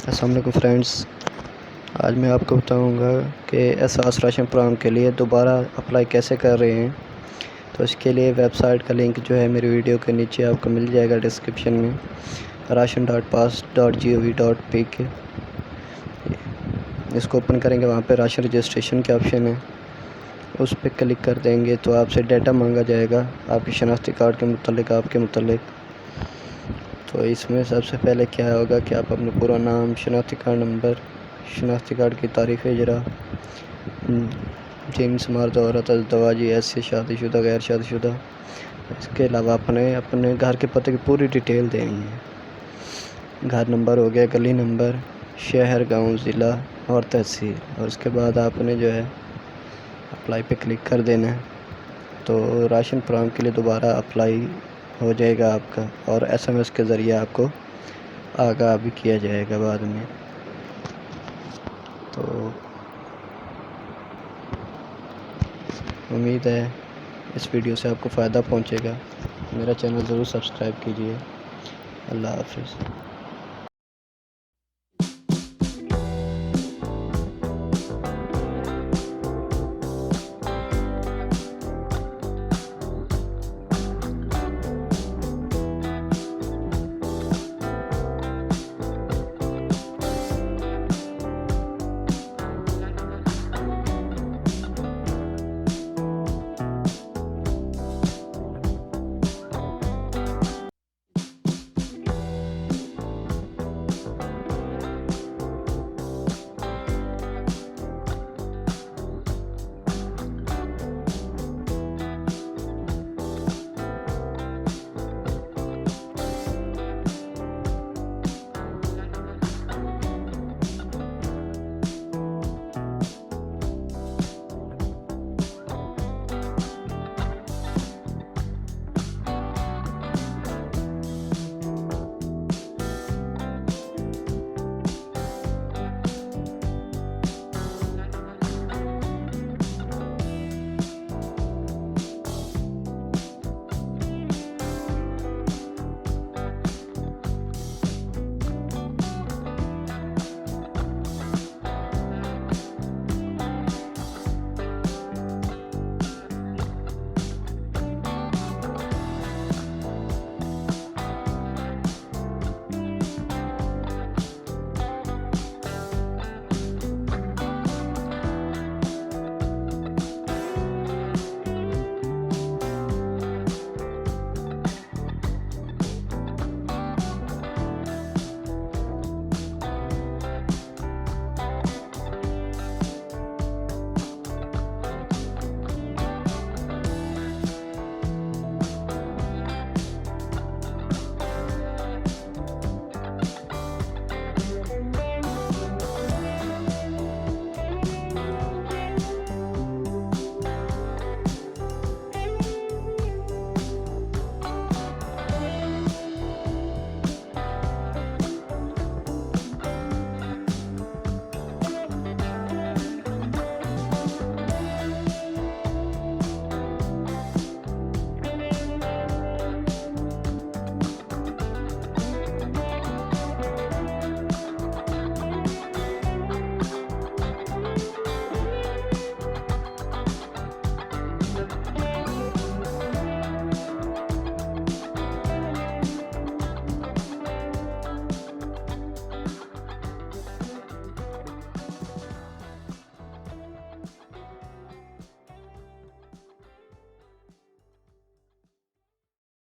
अस्सलाम वालेकुम फ्रेंड्स, आज मैं आपको बताऊंगा कि एहसास राशन प्रोग्राम के लिए दोबारा अप्लाई कैसे कर रहे हैं। तो इसके लिए वेबसाइट का लिंक जो है मेरी वीडियो के नीचे आपको मिल जाएगा डिस्क्रिप्शन में, ration.pass.gov.pk। इसको ओपन करेंगे, वहाँ पे राशन रजिस्ट्रेशन के ऑप्शन है, उस पर क्लिक कर देंगे तो आपसे डाटा मांगा जाएगा आपके शनाख्ती कार्ड के मुतल्लिक। तो इसमें सबसे पहले क्या होगा कि आप अपना पूरा नाम, शनाख्ती कार्ड नंबर, शनाख्ती कार्ड की तारीख़ इजरा, जिन्स मर्द औरत, अज़दवाजी, ऐसे शादीशुदा, गैर शादीशुदा, इसके अलावा अपने घर के पते की पूरी डिटेल देनी है। घर नंबर हो गया, गली नंबर, शहर, गांव, ज़िला और तहसील, और उसके बाद आपने जो है अप्लाई पे क्लिक कर देना है। तो राशन प्रोग्राम के लिए दोबारा अप्लाई हो जाएगा आपका, और SMS के ज़रिए आपको आगाह भी किया जाएगा बाद में। तो उम्मीद है इस वीडियो से आपको फ़ायदा पहुंचेगा। मेरा चैनल ज़रूर सब्सक्राइब कीजिए। अल्लाह हाफ़िज़।